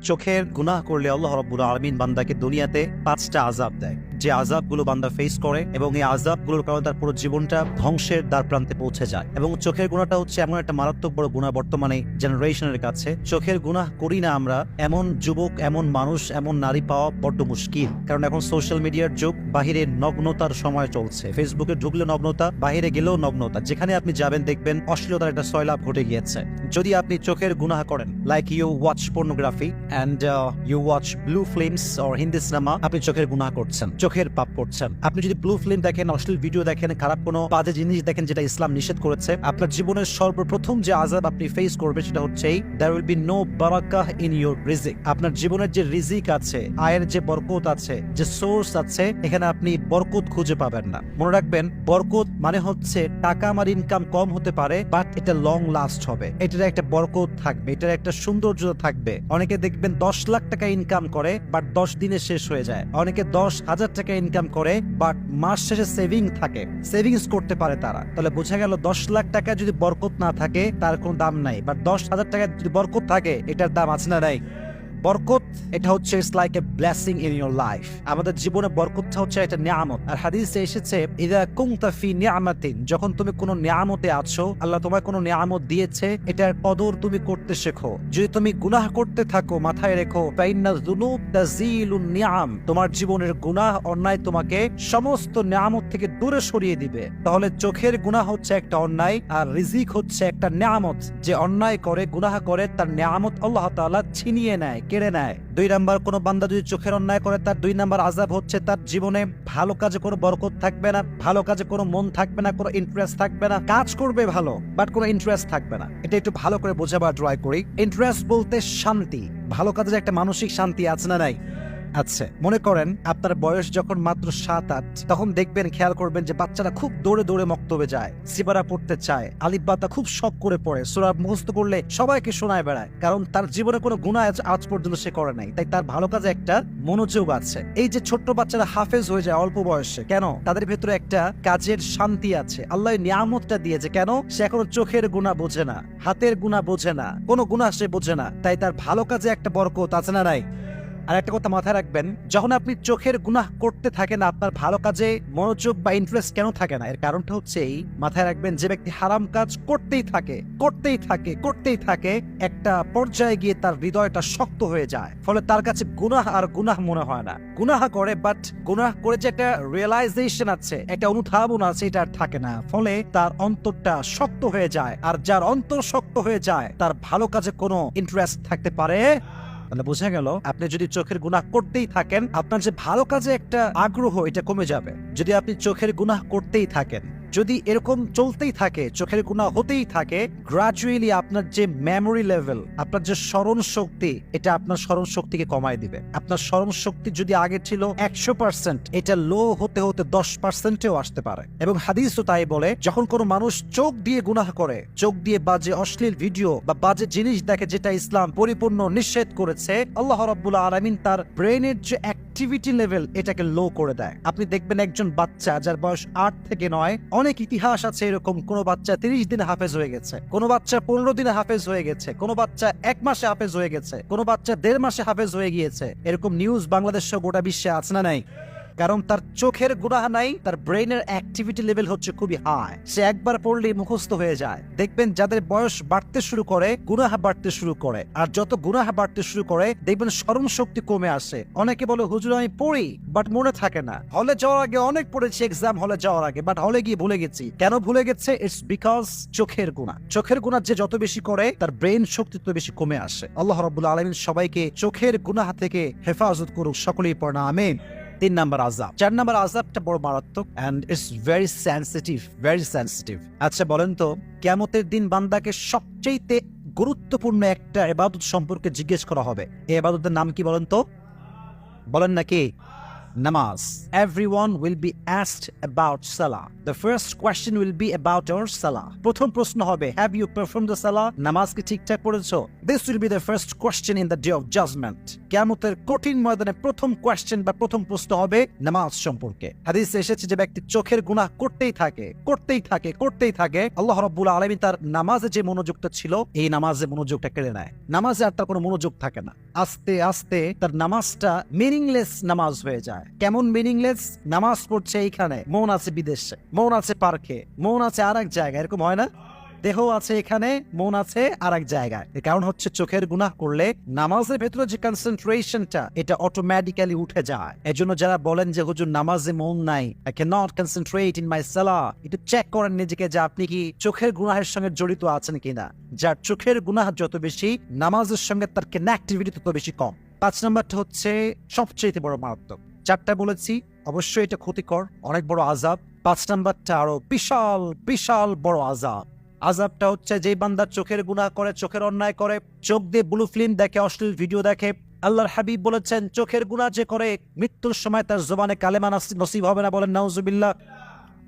চোখের গুনাহ করলে আল্লাহ রাব্বুল আলামিন বান্দাকে দুনিয়াতে 5টা আযাব দেয়, যে আযাবগুলো বান্দা ফেস করে এবং এই আযাবগুলোর কারণে তার পুরো জীবনটা ধ্বংসের দ্বার প্রান্তে পৌঁছে যায়। এবং চোখের গুনাহটা হচ্ছে এমন একটা মারাত্মক বড় গুনাহ বর্তমানে জেনারেশনের কাছে। চোখের গুনাহ করি না আমরা এমন যুবক, এমন মানুষ, এমন নারী পাওয়া বড্ড মুশকিল। কারণ এখন সোশ্যাল মিডিয়ার যুগ, বাহিরে নগ্নতার সময় চলছে। ফেসবুকে ঢুকলে নগ্নতা, বাহিরে গেলেও নগ্নতা। যেখানে আপনি যাবেন দেখবেন অশ্লীলতার একটা সয়লাভ ঘটে গিয়েছে। যদি আপনি চোখের গুনাহ করেন, like you watch pornography and you watch blue films or Hindi cinema, আপনি চোখের গুনাহ করছেন, চোখের পাপ করছেন। আপনি যদি ব্লু ফিল্ম দেখেন, অশ্লীল ভিডিও দেখেন, খারাপ কোনো বাজে জিনিস দেখেন যেটা ইসলাম নিষেধ করেছে, আপনার জীবনের সর্বপ্রথম যে আযাব আপনি ফেস করবেন সেটা হচ্ছে there will be no barakah in your রিজিক। আপনার জীবনের যে রিজিক আছে, আয়ের যে বরকত আছে, যে সোর্স আছে, এখানে আপনি বরকত খুঁজে পাবেন না। মনে রাখবেন, বরকত মানে হচ্ছে টাকা আমার ইনকাম কম হতে পারে, বাট এটা লং লাস্ট হবে, এটার একটা বরকত থাকবে, এটার একটা সৌন্দর্য থাকবে। অনেকে দেখবেন 10 লাখ টাকা ইনকাম করে, বাট 10 দিনে শেষ হয়ে যায়। অনেকে 10,000 টাকা ইনকাম করে, বাট মাস শেষে সেভিং থাকে, সেভিংস করতে পারে তারা। তাহলে বোঝা গেল 10 লাখ টাকা যদি বরকত না থাকে তার কোনো দাম নাই, বাট 10,000 টাকা যদি বরকত থাকে এটার দাম আছে না নাই? বরকত এটা হচ্ছে it's like a blessing in your life. আমাদের জীবনে বরকতটা হচ্ছে একটা নিয়ামত। আর হাদিসে এসেছে ইযা কুনতা ফি নিয়ামাতিন, যখন তুমি কোনো নিয়ামতে আছো, আল্লাহ তোমায় কোনো নিয়ামত দিয়েছে, এটার কদর তুমি করতে শেখো। যদি তুমি গুনাহ করতে থাকো, মাথায় রেখো ফাইন্না যুনুব তাযিলুন নিয়াম, তোমার জীবনের গুনাহ, অন্যায় তোমাকে সমস্ত নিয়ামত থেকে দূরে সরিয়ে দিবে। তাহলে চোখের গুনাহ হচ্ছে একটা অন্যায়, আর রিজিক হচ্ছে একটা নিয়ামত। যে অন্যায় করে, গুনাহ করে, তার নিয়ামত আল্লাহ তাআলা ছিনিয়ে নেয়, কেড়ে নেয়। 2 নাম্বার, কোন বান্দা যদি চোখের অন্যায় করে, তার 2 নাম্বার আযাব হচ্ছে তার জীবনে ভালো কাজে কোনো বরকত থাকবে না, ভালো কাজে কোনো মন থাকবে না, কোনো ইন্টারেস্ট থাকবে না। কাজ করবে ভালো, বাট কোনো ইন্টারেস্ট থাকবে না। এটা একটু ভালো করে বোঝাবার ট্রাই করি। ইন্টারেস্ট বলতে শান্তি, ভালো কাজের একটা মানসিক শান্তি আছে না নাই? আচ্ছা, মনে করেন আপনার বয়স যখন মাত্র 7-8, তখন দেখবেন, খেয়াল করবেন যে বাচ্চারা খুব দৌড়ে দৌড়ে মক্তবে যায়, সিবারা পড়তে চায়, আলিফ বাতা খুব শখ করে পড়ে, সূরা মুখস্থ করলে সবাইকে শোনায় বেড়ায়। কারণ তার জীবনে কোনো গুনাহ আজ পর্যন্ত সে করে নাই, তাই তার ভালো কাজে একটা মনোযোগ আছে। এই যে ছোট্ট বাচ্চারা হাফেজ হয়ে যায় অল্প বয়সে, কেন? তাদের ভেতরে একটা কাজের শান্তি আছে, আল্লাহ নিয়ামতটা দিয়েছে। কেন? সে এখনো চোখের গুনাহ বোঝে না, হাতের গুনাহ বোঝে না, কোনো গুনাহ সে বোঝে না, তাই তার ভালো কাজে একটা বরকত আছে না নাই? আর একটা কথা মাথায় রাখবেন, যখন আপনি চোখের গুনাহ করতে থাকেন, আপনার ভালো কাজে মনোযোগ বা ইন্টারেস্ট কেন থাকে না? এর কারণটা হচ্ছে এই, মাথায় রাখবেন, যে ব্যক্তি হারাম কাজ করতেই থাকে, করতেই থাকে, করতেই থাকে, একটা পর্যায়ে গিয়ে তার হৃদয়টা শক্ত হয়ে যায়। ফলে তার কাছে গুনাহ আর গুনাহ মনে হয় না। গুনাহ করে, বাট গুনাহ করে যে একটা রিয়েলাইজেশন আছে, একটা অনুধাবন আছে, এটা আর থাকে না। ফলে তার অন্তরটা শক্ত হয়ে যায়। আর যার অন্তর শক্ত হয়ে যায়, তার ভালো কাজে কোনো ইন্টারেস্ট থাকতে পারে। তাহলে বোঝা গেল, আপনি যদি চোখের গুনাহ করতেই থাকেন, আপনার যে ভালো কাজে একটা আগ্রহ, এটা কমে যাবে। যদি আপনি চোখের গুনাহ করতেই থাকেন, যদি এরকম চলতেই থাকে, চোখের গুনাহ হতেই থাকে, গ্রাজুয়ালি আপনার যে মেমোরি লেভেল, আপনার যে স্মরণ শক্তি, এটা আপনার স্মরণ শক্তিকে কমায় দিবে। আপনার স্মরণ শক্তি যদি আগে ছিল 100%, এটা লো হতে হতে 10%-এও আসতে পারে। এবং হাদিস তো তাই বলে, যখন কোনো মানুষ চোখ দিয়ে গুনাহ করে, চোখ দিয়ে বাজে অশ্লীল ভিডিও বা বাজে জিনিস দেখে, যেটা ইসলাম পরিপূর্ণ নিষেধ করেছে, আল্লাহ রাব্বুল আলামিন তার ব্রেনের যে অ্যাক্টিভিটি লেভেল, এটাকে লো করে দেয়। আপনি দেখবেন একজন বাচ্চা যার বয়স 8 থেকে 9, অনেক ইতিহাস আছে এরকম, কোন বাচ্চা 30 দিনে হাফেজ হয়ে গেছে, কোন বাচ্চা 15 দিনে হাফেজ হয়ে গেছে, কোন বাচ্চা 1 মাসে হাফেজ হয়ে গেছে, কোন বাচ্চা 1.5 মাসে হাফেজ হয়ে গিয়েছে। এরকম নিউজ বাংলাদেশ সহ গোটা বিশ্বে আছে না নাই? কারণ তার চোখের গুনাহ নাই, তার ব্রেনের অ্যাক্টিভিটি লেভেল হচ্ছে খুবই হাই, সে একবার পড়লেই মুখস্থ হয়ে যায়। দেখবেন যাদের বয়স বাড়তে শুরু করে, গুনাহ বাড়তে শুরু করে, আর যত গুনাহ বাড়তে শুরু করে, দেখবেন স্মরণ শক্তি কমে আসে। অনেকে বলে, হুজুর আমি পড়ি, বাট মনে থাকে না। হলে যাওয়ার আগে অনেক পড়েছি, এক্সাম হলে যাওয়ার আগে, বাট হলে গিয়ে ভুলে গেছি। কেন ভুলে গেছে? ইটস বিকজ চোখের গুনাহ। চোখের গুনাহ যে যত বেশি করে, তার ব্রেন শক্তি তত বেশি কমে আসে। আল্লাহ রাব্বুল আলামিন সবাইকে চোখের গুনাহ থেকে হেফাজত করুক, সকলেই পড়না আমিন। 3 নাম্বার আযাব। 4 নাম্বার আযাবটা বড় মারাত্মক, and it's very sensitive, very sensitive. আচ্ছা বলেন তো, কিয়ামতের দিন বান্দাকে সবচেয়ে গুরুত্বপূর্ণ একটা ইবাদত সম্পর্কে জিজ্ঞেস করা হবে। এই ইবাদতের নাম কি বলেন তো? বলেন নাকি? নামাজ। Everyone will be asked about salah. The first question will be about our salah. প্রথম প্রশ্ন হবে, have you performed the salah? নামাজ কি ঠিকঠাক পড়েছো? This will be the first question in the day of judgment. কিয়ামতের কঠিন ময়দানে প্রথম কোয়েশ্চেন বা প্রথম প্রশ্ন হবে নামাজ সম্পর্কে। হাদিসে এসেছে যে ব্যক্তি চোখের গুনাহ করতেই থাকে, আল্লাহ রাব্বুল আলামিন তার নামাজে যে মনোযোগটা ছিল এই নামাজে মনোযোগটা কেড়ে নেয়। নামাজে আর তার কোনো মনোযোগ থাকে না। আস্তে আস্তে তার নামাজটা মিনিংলেস নামাজ হয়ে যায়। কেমন মিনিংলেস? নামাজ পড়ছে এইখানে, মন আছে বিদেশে, মন আছে পার্কে, মন আছে আর এক জায়গায়, এরকম হয় না? দেহ আছে এখানে, মন আছে আর এক জায়গায়। এর কারণ হচ্ছে চোখের গুনাহ করলে নামাজের ভেতরে যে কনসেন্ট্রেশনটা এটা অটোমেটিক্যালি উঠে যায়। এজন্য যারা বলেন যে হুজুর নামাজে মন নাই, I can not concentrate in my সালাহ, একটু চেক করেন নিজেকে যে আপনি কি চোখের গুনাহের সঙ্গে জড়িত আছেন কিনা। যার চোখের গুনাহ যত বেশি, নামাজের সঙ্গে তার কানেক্টিভিটি তত বেশি কম। 5 নম্বরটা হচ্ছে সবচেয়ে বড় মারাত্মক। 4টা বলেছি, অবশ্যই এটা ক্ষতিকর, অনেক বড় আযাব। 5 নম্বরটা আরো বিশাল বিশাল বড় আযাব। আযাবটা হচ্ছে যে বান্দা চোখের গুনাহ করে, চোখের অন্যায় করে, চোখ দিয়ে ব্লু ফিল্ম দেখে, অশ্লীল ভিডিও দেখে। আল্লাহর হাবিব বলেছেন চোখের গুনাহ যে করে মৃত্যুর সময় তার জবানে কালেমা নসিব হবে না। বলেন নাউজুবিল্লাহ।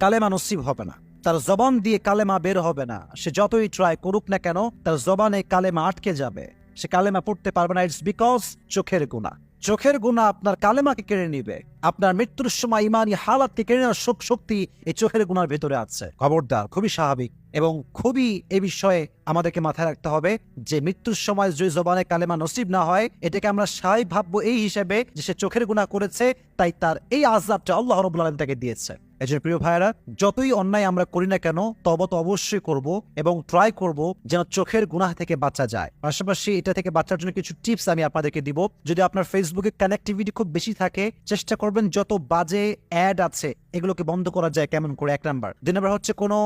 কালেমা নসিব হবে না, তার জবান দিয়ে কালেমা বের হবে না। সে যতই ট্রাই করুক না কেন তার জবানে কালেমা আটকে যাবে, সে কালেমা পড়তে পারবে না। ইটস বিকজ চোখের গুনাহ। চোখের গুনাহ আপনার কালেমাকে কেড়ে নিবে। আপনার মৃত্যুর সময় ইমানি হালাতকে কেড়ে নেওয়ার শক্তি এই চোখের গুনার ভেতরে আছে। খবরদার, খুবই স্বাভাবিক এবং খুবই এ বিষয়ে আমাদেরকে মাথায় রাখতে হবে যে মৃত্যুর সময় যদি জবানে কালেমা নসিব না হয়, এটাকে আমরা স্বাভাবিক ভাববো এই হিসেবে যে সে চোখের গুনাহ করেছে, তাই তার এই আযাবটা আল্লাহ রাব্বুল আলামিন তাকে দিয়েছে। এজন্য প্রিয় ভাইরা, যতই অন্যায় আমরা করি না কেন তওবা তো অবশ্যই করব এবং ট্রাই করব যেন চোখের গুনাহ থেকে বাঁচা যায়। পাশাপাশি এটা থেকে বাঁচার জন্য কিছু টিপস আমি আপনাদেরকে দিব। যদি আপনার ফেসবুকে কানেক্টিভিটি খুব বেশি থাকে, চেষ্টা করবেন যত বাজে অ্যাড আছে এগুলোকে বন্ধ করা যায় কেমন করে, 1 নাম্বার। 2 নাম্বার হচ্ছে কোনো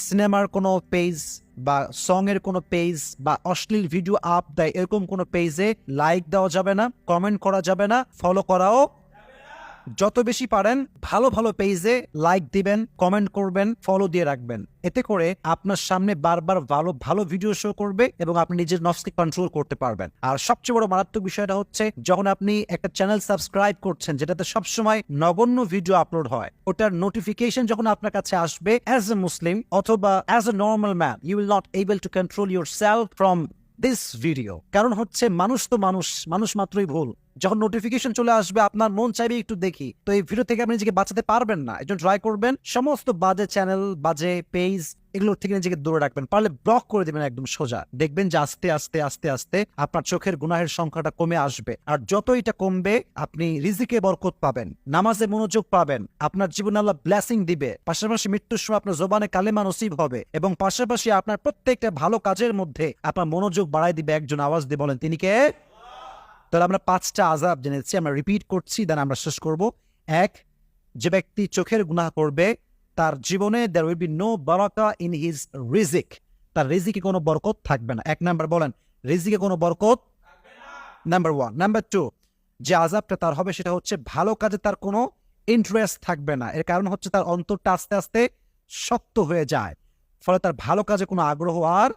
সিনেমার কোনো পেজ বা সং এর কোনো পেজ বা অশ্লীল ভিডিও আপ দেয় এরকম কোনো পেজে লাইক দেওয়া যাবে না, কমেন্ট করা যাবে না, ফলো করাও। যত বেশি পারেন ভালো ভালো পেজে লাইক দিবেন, কমেন্ট করবেন, ফলো দিয়ে রাখবেন। এতে করে আপনার সামনে বারবার ভালো ভালো ভিডিও শো করবে এবং আপনি নিজের নফসকে কন্ট্রোল করতে পারবেন। আর সবচেয়ে বড় মারাত্মক বিষয়টা হচ্ছে যখন আপনি একটা চ্যানেল সাবস্ক্রাইব করছেন যেটাতে সবসময় নগণ্য ভিডিও আপলোড হয়, ওটার নোটিফিকেশন যখন আপনার কাছে আসবে, অ্যাজ এ মুসলিম অথবা as a normal man, you will not able to control yourself from this video. কারণ হচ্ছে মানুষ তো মানুষ মাত্রই ভুল। যখন নোটিফিকেশন চলে আসবে আপনার মন চাইবে একটু দেখি, তো এই ভিডিও থেকে আপনি নিজেকে বাঁচাতে পারবেন না। এজন্য ট্রাই করবেন সমস্ত বাজে চ্যানেল, বাজে পেজ এগুলোর থেকে নিজেকে দূরে রাখবেন। পারলে ব্লক করে দিবেন একদম সোজা। দেখবেন যে আস্তে আস্তে আস্তে আস্তে আপনার চোখের গুনাহের সংখ্যাটা কমে আসবে। আর যত এটা কমবে আপনি রিজিকে বরকত পাবেন, নামাজে মনোযোগ পাবেন, আপনার জীবনে আল্লাহ ব্লেসিং দিবে। পাশাপাশি মৃত্যুর সময় আপনার জবানে কালেমা নসিব হবে এবং পাশাপাশি আপনার প্রত্যেকটা ভালো কাজের মধ্যে আপনার মনোযোগ বাড়ায় দিবে। একজন আওয়াজ দিয়ে বলেন তিনি কে? তাহলে আমরা 5টা আযাব জেনেছি, আমরা রিপিট করছি, দেন আমরা শেষ করব। 1, যে ব্যক্তি চোখের গুনাহ করবে তার জীবনে there will be no Baraka in his রিজিক, তার রিজিকে কোনো বরকত থাকবে না। 1 নাম্বার বলেন, রিজিকে কোনো বরকত থাকবে না, নাম্বার 1। নাম্বার 2, যে আযাবটা তার হবে সেটা হচ্ছে ভালো কাজে তার কোনো ইন্টারেস্ট থাকবে না। এর কারণ হচ্ছে তার অন্তরটা আস্তে আস্তে শক্ত হয়ে যায়, ফলে তার ভালো কাজে কোনো আগ্রহ আর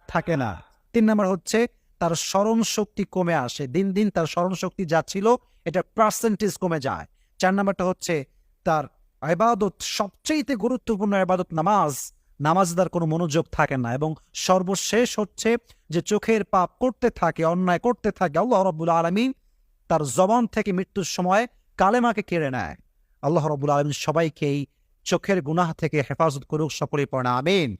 থাকে না। 3 নাম্বার হচ্ছে তার স্মরণ শক্তি কমে আসে, দিন দিন তার স্মরণ শক্তি যা ছিল এটা পার্সেন্টেজ কমে যায়। 4 নাম্বারটা হচ্ছে তার ইবাদত, সবচেয়ে গুরুত্বপূর্ণ ইবাদত নামাজ তার কোনো মনোযোগ থাকে না। এবং সর্বশেষ হচ্ছে যে চোখের পাপ করতে থাকে, অন্যায় করতে থাকে, আল্লাহ রাব্বুল আলামিন তার জবান থেকে মৃত্যুর সময় কালেমাকে কেড়ে নেয়। আল্লাহ রাব্বুল আলামিন সবাইকে এই চোখের গুনাহ থেকে হেফাজত করুক, সকলেই পড়ে আমিন।